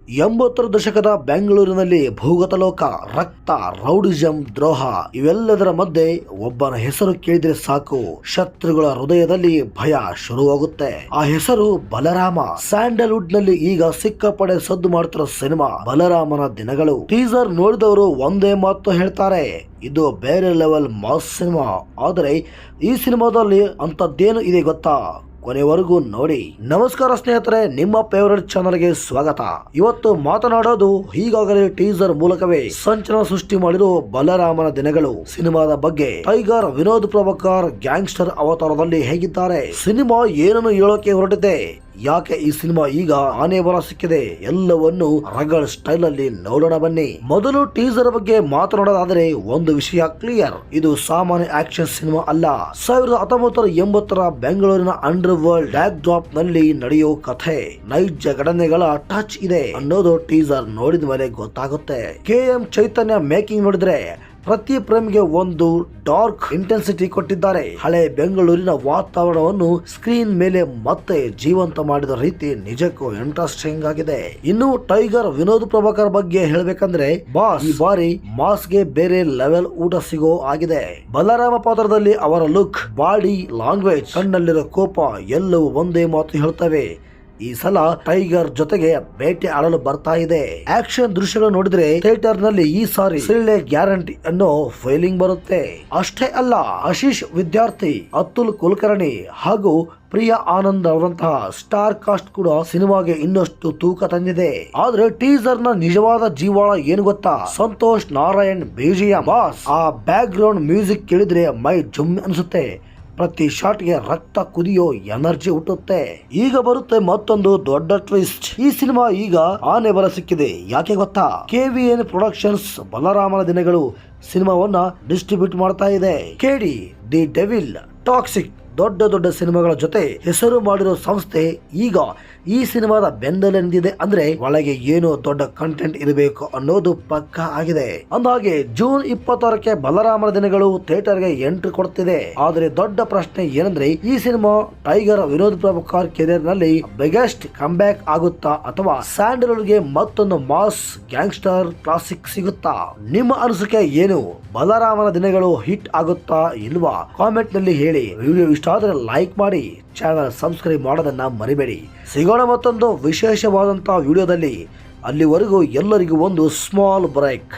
ಎಂಬತ್ತರ ದಶಕದ ಬೆಂಗಳೂರಿನಲ್ಲಿ ಭೂಗತ ಲೋಕ, ರಕ್ತ, ರೌಡಿಸಂ, ದ್ರೋಹ ಇವೆಲ್ಲದರ ಮಧ್ಯೆ ಒಬ್ಬನ ಹೆಸರು ಕೇಳಿದ್ರೆ ಸಾಕು, ಶತ್ರುಗಳ ಹೃದಯದಲ್ಲಿ ಭಯ ಶುರುವಾಗುತ್ತೆ. ಆ ಹೆಸರು ಬಲರಾಮ. ಸ್ಯಾಂಡಲ್ವುಡ್ ನಲ್ಲಿ ಈಗ ಸಿಕ್ಕಾಪಡೆ ಸದ್ದು ಮಾಡ್ತಿರೋ ಸಿನಿಮಾ ಬಲರಾಮನ ದಿನಗಳು. ಟೀಸರ್ ನೋಡಿದವರು ಒಂದೇ ಮಾತು ಹೇಳ್ತಾರೆ, ಇದು ಬೇರೆ ಲೆವೆಲ್ ಮಾಸ್ ಸಿನಿಮಾ. ಆದರೆ ಈ ಸಿನಿಮಾದಲ್ಲಿ ಅಂತದ್ದೇನು ಇದೆ ಗೊತ್ತಾ? ಕೊನೆವರೆಗೂ ನೋಡಿ. ನಮಸ್ಕಾರ ಸ್ನೇಹಿತರೆ, ನಿಮ್ಮ ಫೇವರೇಟ್ ಚಾನಲ್ಗೆ ಸ್ವಾಗತ. ಇವತ್ತು ಮಾತನಾಡೋದು ಈಗಾಗಲೇ ಟೀಸರ್ ಮೂಲಕವೇ ಸಂಚಲನ ಸೃಷ್ಟಿ ಮಾಡಿರೋ ಬಲರಾಮನ ದಿನಗಳು ಸಿನಿಮಾದ ಬಗ್ಗೆ. ಟೈಗರ್ ವಿನೋದ್ ಪ್ರಭಾಕರ್ ಗ್ಯಾಂಗ್ಸ್ಟರ್ ಅವತಾರದಲ್ಲಿ ಹೇಗಿದ್ದಾರೆ, ಸಿನಿಮಾ ಏನನ್ನು ಹೇಳೋಕೆ ಹೊರಟಿದೆ, ಯಾಕೆ ಈ ಸಿನಿಮಾ ಈಗ ಆನೆ ಬಲ ಸಿಕ್ಕಿದೆ, ಎಲ್ಲವನ್ನು ರಗಡ್ ಸ್ಟೈಲ್ ಅಲ್ಲಿ ನೋಡೋಣ ಬನ್ನಿ. ಮೊದಲು ಟೀಸರ್ ಬಗ್ಗೆ ಮಾತನಾಡೋದಾದ್ರೆ ಒಂದು ವಿಷಯ ಕ್ಲಿಯರ್, ಇದು ಸಾಮಾನ್ಯ ಆಕ್ಷನ್ ಸಿನಿಮಾ ಅಲ್ಲ. 1980ರ ಬೆಂಗಳೂರಿನ ಅಂಡರ್ ವರ್ಲ್ಡ್ ಬ್ಯಾಕ್ ಡ್ರಾಪ್ ನಲ್ಲಿ ನಡೆಯೋ ಕಥೆ, ನೈಜ ಘಟನೆಗಳ ಟಚ್ ಇದೆ ಅನ್ನೋದು ಟೀಸರ್ ನೋಡಿದ ಮೇಲೆ ಗೊತ್ತಾಗುತ್ತೆ. KM ಚೈತನ್ಯ ಮೇಕಿಂಗ್ ನೋಡಿದ್ರೆ ಪ್ರತಿ ಫ್ರೇಮ್ಗೆ ಒಂದು ಡಾರ್ಕ್ ಇಂಟೆನ್ಸಿಟಿ ಕೊಟ್ಟಿದ್ದಾರೆ. ಹಳೆ ಬೆಂಗಳೂರಿನ ವಾತಾವರಣವನ್ನು ಸ್ಕ್ರೀನ್ ಮೇಲೆ ಮತ್ತೆ ಜೀವಂತ ಮಾಡಿದ ರೀತಿ ನಿಜಕ್ಕೂ ಇಂಟ್ರೆಸ್ಟಿಂಗ್ ಆಗಿದೆ. ಇನ್ನು ಟೈಗರ್ ವಿನೋದ್ ಪ್ರಭಾಕರ್ ಬಗ್ಗೆ ಹೇಳ್ಬೇಕಂದ್ರೆ ಬಾಸ್ ಈ ಬಾರಿ ಮಾಸ್ಗೆ ಬೇರೆ ಲೆವೆಲ್ ಊಟ ಸಿಗೋ ಆಗಿದೆ. ಬಲರಾಮ ಪಾತ್ರದಲ್ಲಿ ಅವರ ಲುಕ್, ಬಾಡಿ ಲ್ಯಾಂಗ್ವೇಜ್, ಕಣ್ಣಲ್ಲಿರೋ ಕೋಪ ಎಲ್ಲವೂ ಒಂದೇ ಮಾತು ಹೇಳ್ತವೆ, ಈ ಸಲ ಟೈಗರ್ ಜೊತೆಗೆ ಬೇಟೆ ಆಡಲು ಬರ್ತಾ ಇದೆ. ಆಕ್ಷನ್ ದೃಶ್ಯಗಳು ನೋಡಿದ್ರೆ ಥಿಯೇಟರ್ ನಲ್ಲಿ ಈ ಸಾರಿ ಸಿಳ್ಳೆ ಗ್ಯಾರಂಟಿ ಅನ್ನೋ ಫೀಲಿಂಗ್ ಬರುತ್ತೆ. ಅಷ್ಟೇ ಅಲ್ಲ, ಆಶೀಶ್ ವಿದ್ಯಾರ್ಥಿ, ಅತುಲ್ ಕುಲಕರ್ಣಿ ಹಾಗೂ ಪ್ರಿಯಾ ಆನಂದ್ ಅವರಂತಹ ಸ್ಟಾರ್ ಕಾಸ್ಟ್ ಕೂಡ ಸಿನಿಮಾಗೆ ಇನ್ನಷ್ಟು ತೂಕ ತಂದಿದೆ. ಆದ್ರೆ ಟೀಸರ್ ನ ನಿಜವಾದ ಜೀವಾಳ ಏನು ಗೊತ್ತಾ? ಸಂತೋಷ್ ನಾರಾಯಣ್ BGM. ಬಾಸ್ ಆ ಬ್ಯಾಕ್ ಗ್ರೌಂಡ್ ಮ್ಯೂಸಿಕ್ ಕೇಳಿದ್ರೆ ಮೈ ಜುಮ್ ಅನ್ಸುತ್ತೆ, ಪ್ರತಿ ಶಾಟ್ಗೆ ರಕ್ತ ಕುದಿಯೋ ಎನರ್ಜಿ ಹುಟ್ಟುತ್ತೆ. ಈಗ ಬರುತ್ತೆ ಮತ್ತೊಂದು ದೊಡ್ಡ ಟ್ವಿಸ್ಟ್, ಈ ಸಿನಿಮಾ ಈಗ ಆನೆ ಬಲ ಸಿಕ್ಕಿದೆ. ಯಾಕೆ ಗೊತ್ತಾ? KVN ಪ್ರೊಡಕ್ಷನ್ಸ್ ಬಲರಾಮನ ದಿನಗಳು ಸಿನಿಮಾವನ್ನ ಡಿಸ್ಟ್ರಿಬ್ಯೂಟ್ ಮಾಡ್ತಾ ಇದೆ. KD, ದಿ ಡೆವಿಲ್, ಟಾಕ್ಸಿಕ್ ದೊಡ್ಡ ದೊಡ್ಡ ಸಿನಿಮಾಗಳ ಜೊತೆ ಹೆಸರು ಮಾಡಿರೋ ಸಂಸ್ಥೆ ಈಗ ಈ ಸಿನಿಮಾದ ಬೆನ್ನೆಲೆ ನಿಂತಿದೆ. ಅಂದ್ರೆ ಒಳಗೆ ಏನೋ ದೊಡ್ಡ ಕಂಟೆಂಟ್ ಇರಬೇಕು ಅನ್ನೋದು ಪಕ್ಕ ಆಗಿದೆ. ಅಂದಹಾಗೆ ಜೂನ್ 26ಕ್ಕೆ ಬಲರಾಮನ ದಿನಗಳು ಥಿಯೇಟರ್ ಗೆ ಎಂಟ್ರಿ ಕೊಡ್ತಿದೆ. ಆದ್ರೆ ದೊಡ್ಡ ಪ್ರಶ್ನೆ ಏನಂದ್ರೆ, ಈ cinema tiger Vinod Prabhakar career ನಲ್ಲಿ ಬಿಗ್ಗೆಸ್ಟ್ ಕಮ್ ಬ್ಯಾಕ್ ಆಗುತ್ತಾ ಅಥವಾ ಸ್ಯಾಂಡಲ್ವುಡ್ ಗೆ ಮತ್ತೊಂದು ಮಾಸ್ ಗ್ಯಾಂಗ್ಸ್ಟರ್ ಕ್ಲಾಸಿಕ್ ಸಿಗುತ್ತಾ? ನಿಮ್ಮ ಅನಿಸಿಕೆ ಏನು? ಬಲರಾಮನ ದಿನಗಳು ಹಿಟ್ ಆಗುತ್ತಾ ಇಲ್ವಾ? ಕಾಮೆಂಟ್ ನಲ್ಲಿ ಹೇಳಿ. ವಿಡಿಯೋ ಇಷ್ಟ ಆದ್ರೆ ಲೈಕ್ ಮಾಡಿ, ಚಾನಲ್ ಸಬ್ಸ್ಕ್ರೈಬ್ ಮಾಡೋದನ್ನ ಮರಿಬೇಡಿ. ಸಿಗೋಣ ಮತ್ತೊಂದು ವಿಶೇಷವಾದಂತಹ ವಿಡಿಯೋದಲ್ಲಿ. ಅಲ್ಲಿವರೆಗೂ ಎಲ್ಲರಿಗೂ ಒಂದು ಸ್ಮಾಲ್ ಬ್ರೇಕ್.